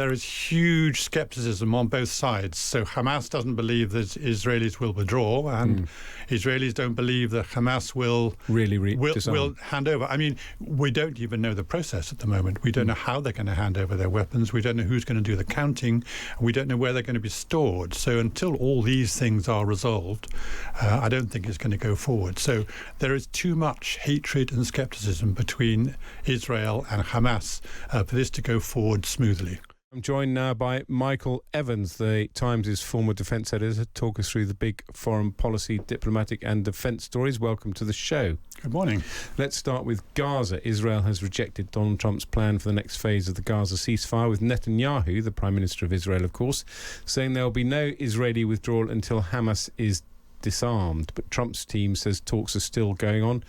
there is huge scepticism on both sides. So Hamas doesn't believe that Israelis will withdraw, and Israelis don't believe that Hamas will hand over. I mean, we don't even know the process at the moment. We don't know how they're going to hand over their weapons. We don't know who's going to do the counting. We don't know where they're going to be stored. So until all these things are resolved, I don't think it's going to go forward. So there is too much hatred and scepticism between Israel and Hamas for this to go forward smoothly. I'm joined now by Michael Evans, the Times' former defence editor, to talk us through the big foreign policy, diplomatic and defence stories. Welcome to the show. Good morning. Let's start with Gaza. Israel has rejected Donald Trump's plan for the next phase of the Gaza ceasefire, with Netanyahu, the Prime Minister of Israel, of course, saying there will be no Israeli withdrawal until Hamas is disarmed. But Trump's team says talks are still going on.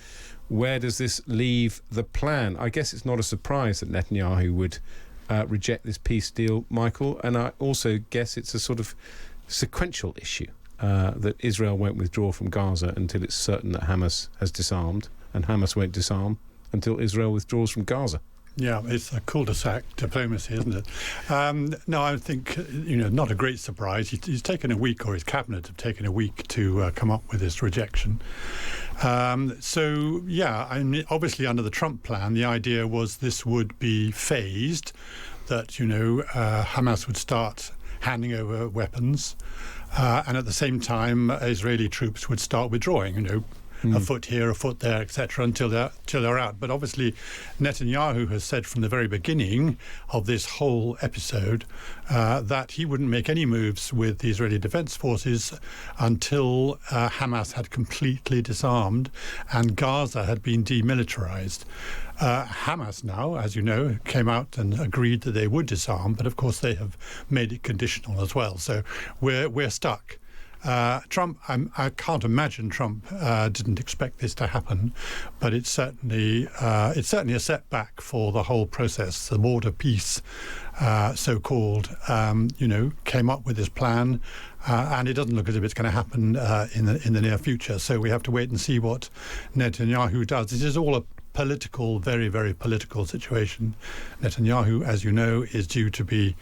Where does this leave the plan? I guess it's not a surprise that Netanyahu would reject this peace deal, Michael, and I also guess it's a sort of sequential issue that Israel won't withdraw from Gaza until it's certain that Hamas has disarmed, and Hamas won't disarm until Israel withdraws from Gaza. Yeah, it's a cul-de-sac diplomacy, isn't it? No, I think, not a great surprise. He's taken a week, or his cabinet have taken a week to come up with this rejection. Obviously under the Trump plan, the idea was this would be phased, that, Hamas would start handing over weapons, and at the same time, Israeli troops would start withdrawing, a foot here, a foot there, etc., until they're out. But obviously, Netanyahu has said from the very beginning of this whole episode that he wouldn't make any moves with the Israeli Defense Forces until Hamas had completely disarmed and Gaza had been demilitarized. Hamas now, as you know, came out and agreed that they would disarm, but of course they have made it conditional as well. So we're stuck. Trump, I can't imagine Trump didn't expect this to happen, but it's certainly a setback for the whole process. The border peace, so-called, came up with this plan, and it doesn't look as if it's going to happen in the near future. So we have to wait and see what Netanyahu does. This is all a political, very, very political situation. Netanyahu, as you know, is due to be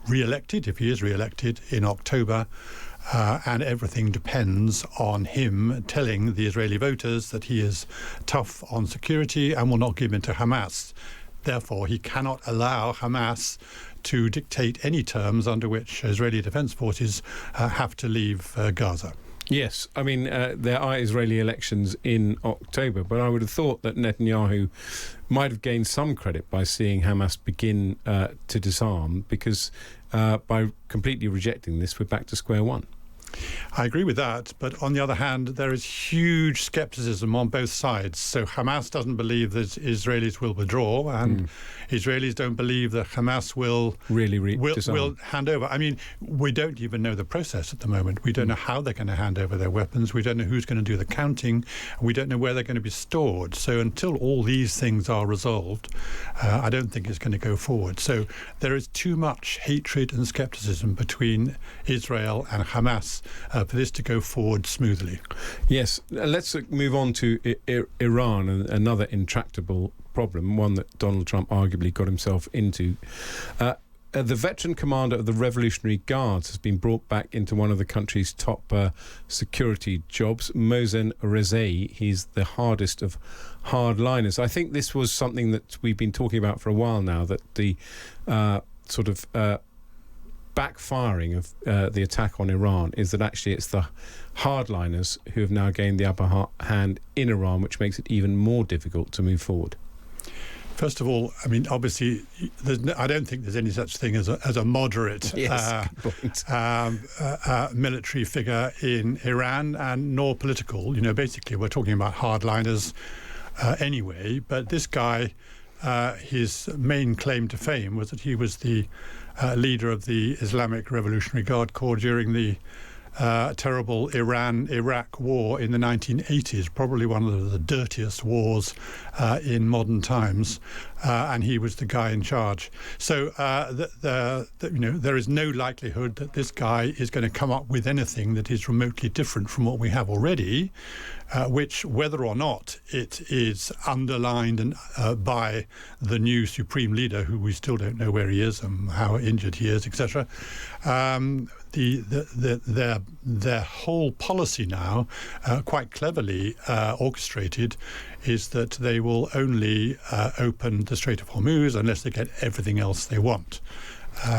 re-elected, if he is re-elected, in October, and everything depends on him telling the Israeli voters that he is tough on security and will not give in to Hamas. Therefore, he cannot allow Hamas to dictate any terms under which Israeli Defense Forces have to leave Gaza. Yes, I mean, there are Israeli elections in October, but I would have thought that Netanyahu might have gained some credit by seeing Hamas begin to disarm, because by completely rejecting this, we're back to square one. I agree with that, but on the other hand, there is huge scepticism on both sides. So Hamas doesn't believe that Israelis will withdraw, and Israelis don't believe that Hamas will hand over. I mean, we don't even know the process at the moment. We don't know how they're going to hand over their weapons. We don't know who's going to do the counting. We don't know where they're going to be stored. So until all these things are resolved, I don't think it's going to go forward. So there is too much hatred and scepticism between Israel and Hamas for this to go forward smoothly. Yes, let's move on to Iran, another intractable problem, one that Donald Trump arguably got himself into. The veteran commander of the Revolutionary Guards has been brought back into one of the country's top security jobs, Mohsen Rezai. He's the hardest of hardliners. I think this was something that we've been talking about for a while now, that the backfiring of the attack on Iran is that actually it's the hardliners who have now gained the upper hand in Iran, which makes it even more difficult to move forward. First of all, I mean, obviously, I don't think there's any such thing as a moderate military figure in Iran, and nor political. Basically, we're talking about hardliners anyway. But this guy, his main claim to fame was that he was the leader of the Islamic Revolutionary Guard Corps during the terrible Iran-Iraq war in the 1980s, probably one of the dirtiest wars in modern times, and he was the guy in charge. So there is no likelihood that this guy is going to come up with anything that is remotely different from what we have already. which, whether or not it is underlined by the new supreme leader, who we still don't know where he is and how injured he is, etc. Their whole policy now, quite cleverly orchestrated, is that they will only open the Strait of Hormuz unless they get everything else they want.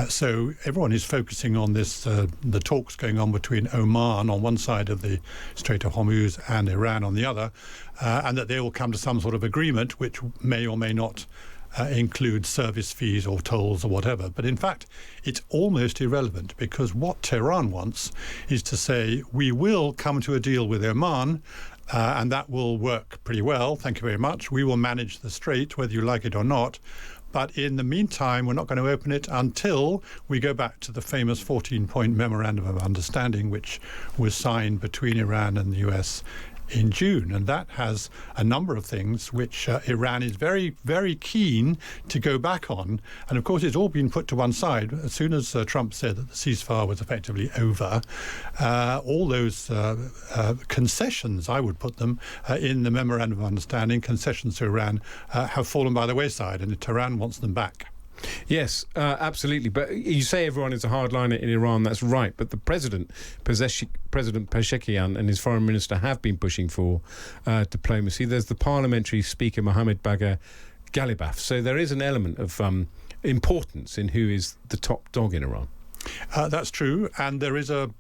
So everyone is focusing on this, the talks going on between Oman on one side of the Strait of Hormuz and Iran on the other, and that they will come to some sort of agreement which may or may not include service fees or tolls or whatever. But in fact, it's almost irrelevant, because what Tehran wants is to say, we will come to a deal with Oman, and that will work pretty well. Thank you very much. We will manage the strait, whether you like it or not. But in the meantime, we're not going to open it until we go back to the famous 14-point memorandum of understanding, which was signed between Iran and the US in June. And that has a number of things which Iran is very, very keen to go back on. And of course, it's all been put to one side. As soon as Trump said that the ceasefire was effectively over, all those concessions, I would put them, in the memorandum of understanding, concessions to Iran, have fallen by the wayside, and Tehran wants them back. Yes, absolutely. But you say everyone is a hardliner in Iran. That's right. But the President Pezeshkian and his foreign minister have been pushing for diplomacy. There's the parliamentary speaker, Mohammad Bagher Ghalibaf. So there is an element of importance in who is the top dog in Iran. That's true, and there is a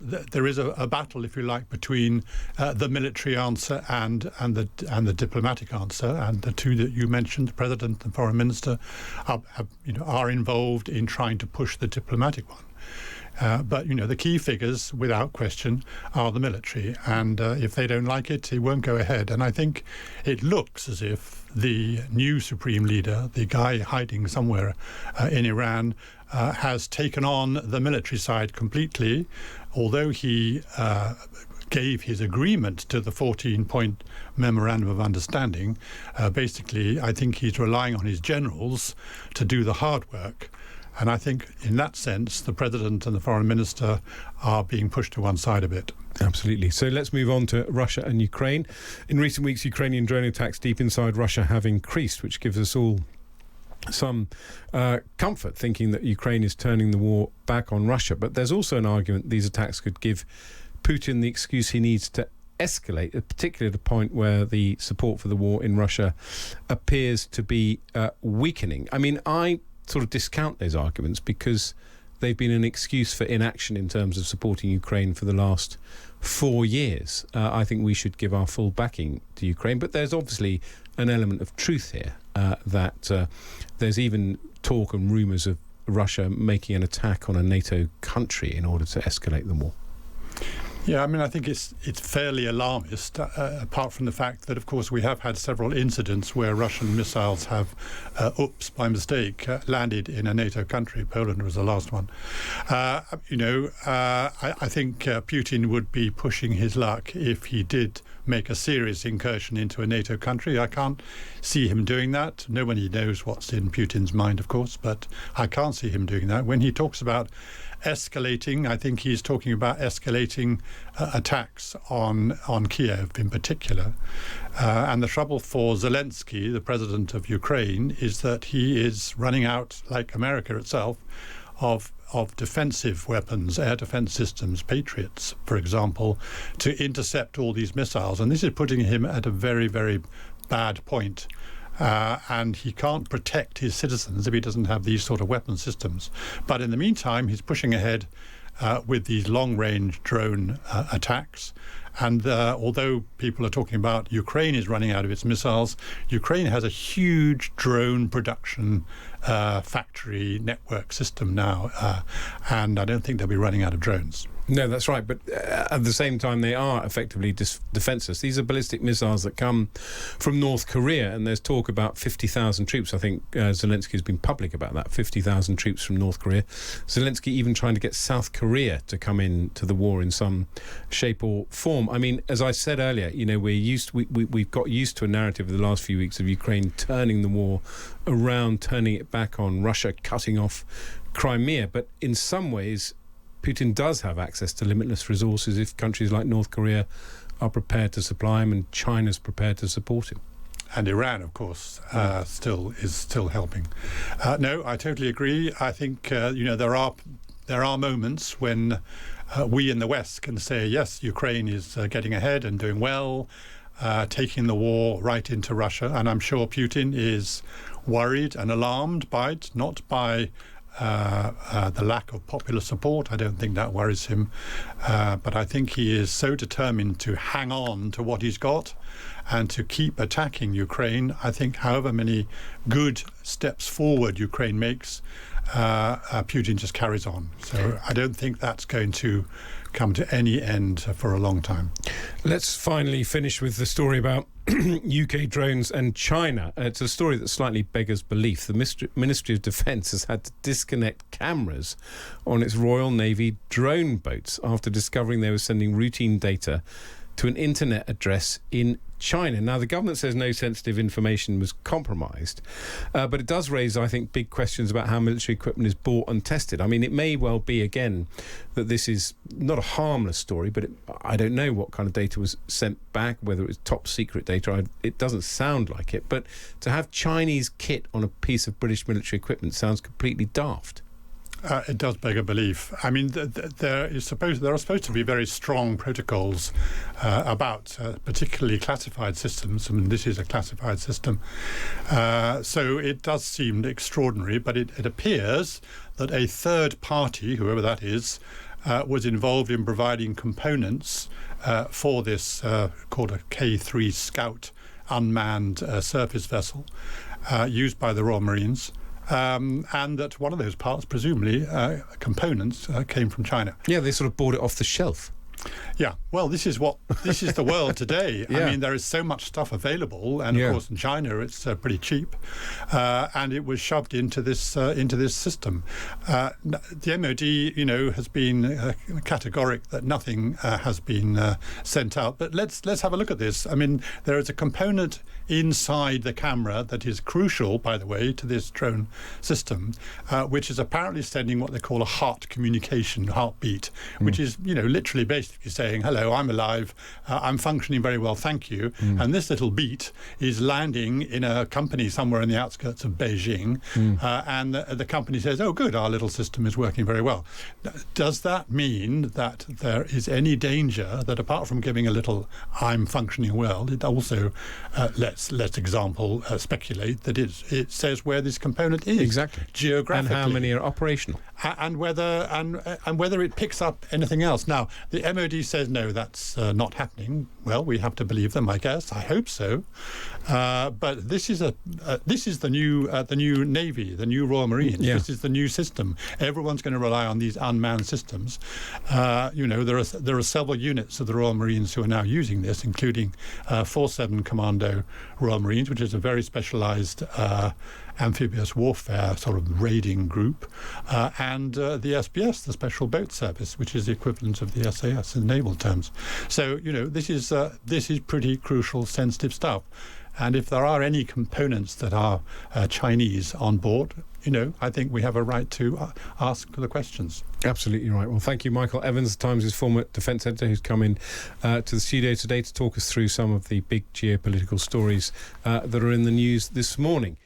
battle, if you like, between the military answer and the diplomatic answer, and the two that you mentioned, the president and foreign minister, are involved in trying to push the diplomatic one. But the key figures, without question, are the military, and if they don't like it, it won't go ahead. And I think it looks as if the new supreme leader, the guy hiding somewhere in Iran, has taken on the military side completely, although he gave his agreement to the 14-point memorandum of understanding. Basically, I think he's relying on his generals to do the hard work. And I think in that sense, the president and the foreign minister are being pushed to one side a bit. Absolutely. So let's move on to Russia and Ukraine. In recent weeks, Ukrainian drone attacks deep inside Russia have increased, which gives us all some comfort, thinking that Ukraine is turning the war back on Russia. But there's also an argument these attacks could give Putin the excuse he needs to escalate, particularly at a point where the support for the war in Russia appears to be weakening. I mean, I sort of discount those arguments because they've been an excuse for inaction in terms of supporting Ukraine for the last 4 years. I think we should give our full backing to Ukraine, but there's obviously an element of truth here, that there's even talk and rumours of Russia making an attack on a NATO country in order to escalate the war. Yeah, I mean, I think it's fairly alarmist, apart from the fact that, of course, we have had several incidents where Russian missiles have, by mistake, landed in a NATO country. Poland was the last one. I think Putin would be pushing his luck if he did make a serious incursion into a NATO country. I can't see him doing that. Nobody knows what's in Putin's mind, of course, but I can't see him doing that. When he talks about escalating, I think he's talking about escalating attacks on Kiev in particular. And the trouble for Zelensky, the president of Ukraine, is that he is running out, like America itself, of defensive weapons, air defense systems, Patriots, for example, to intercept all these missiles. And this is putting him at a very, very bad point. And he can't protect his citizens if he doesn't have these sort of weapon systems. But in the meantime, he's pushing ahead with these long-range drone attacks. And although people are talking about Ukraine is running out of its missiles, Ukraine has a huge drone production factory network system now. And I don't think they'll be running out of drones. No, that's right. But at the same time, they are effectively defenceless. These are ballistic missiles that come from North Korea, and there's talk about 50,000 troops. I think Zelensky has been public about that, 50,000 troops from North Korea. Zelensky even trying to get South Korea to come into the war in some shape or form. I mean, as I said earlier, we've got used to a narrative of the last few weeks of Ukraine turning the war around, turning it back on Russia, cutting off Crimea. But in some ways, Putin does have access to limitless resources if countries like North Korea are prepared to supply him, and China's prepared to support him. And Iran, of course, still helping. No, I totally agree. I think there are moments when we in the West can say, yes, Ukraine is getting ahead and doing well, taking the war right into Russia. And I'm sure Putin is worried and alarmed by it, not by the lack of popular support. I don't think that worries him. But I think he is so determined to hang on to what he's got and to keep attacking Ukraine. I think however many good steps forward Ukraine makes, Putin just carries on. So I don't think that's going to come to any end for a long time. Let's finally finish with the story about UK drones and China. It's a story that slightly beggars belief. The Ministry of Defence has had to disconnect cameras on its Royal Navy drone boats after discovering they were sending routine data to an internet address in China. Now, the government says no sensitive information was compromised, but it does raise, I think, big questions about how military equipment is bought and tested. I mean, it may well be, again, that this is not a harmless story, but I don't know what kind of data was sent back, whether it was top secret data. It doesn't sound like it, but to have Chinese kit on a piece of British military equipment sounds completely daft. It does beg a belief. I mean, there are supposed to be very strong protocols about particularly classified systems. I mean, this is a classified system. So it does seem extraordinary, but it appears that a third party, whoever that is, was involved in providing components for this called a K3 Scout unmanned surface vessel used by the Royal Marines. And that one of those parts, presumably components, came from China. Yeah, they sort of bought it off the shelf. Yeah, well, this is the world today. Yeah. I mean, there is so much stuff available, and of course in China it's pretty cheap, and it was shoved into this system. The MOD, has been categoric that nothing has been sent out. But let's have a look at this. I mean, there is a component inside the camera that is crucial, by the way, to this drone system, which is apparently sending what they call a heartbeat, which is, literally basically saying, hello, I'm alive, I'm functioning very well, thank you. And this little beat is landing in a company somewhere in the outskirts of Beijing, and the company says, oh, good, our little system is working very well. Does that mean that there is any danger that apart from giving a little I'm functioning well, it also let's speculate that it says where this component is exactly geographically and how many are operational and whether it picks up anything else. Now the MOD says no, that's not happening. Well, we have to believe them, I guess. I hope so. But this is the new Navy, the new Royal Marines. Yeah. This is the new system. Everyone's going to rely on these unmanned systems. There are several units of the Royal Marines who are now using this, including 47 Commando Royal Marines, which is a very specialised amphibious warfare sort of raiding group, and the SBS, the Special Boat Service, which is the equivalent of the SAS in naval terms. So, this is pretty crucial, sensitive stuff. And if there are any components that are Chinese on board, I think we have a right to ask the questions. Absolutely right. Well, thank you, Michael Evans, the Times' former defence editor, who's come in to the studio today to talk us through some of the big geopolitical stories that are in the news this morning.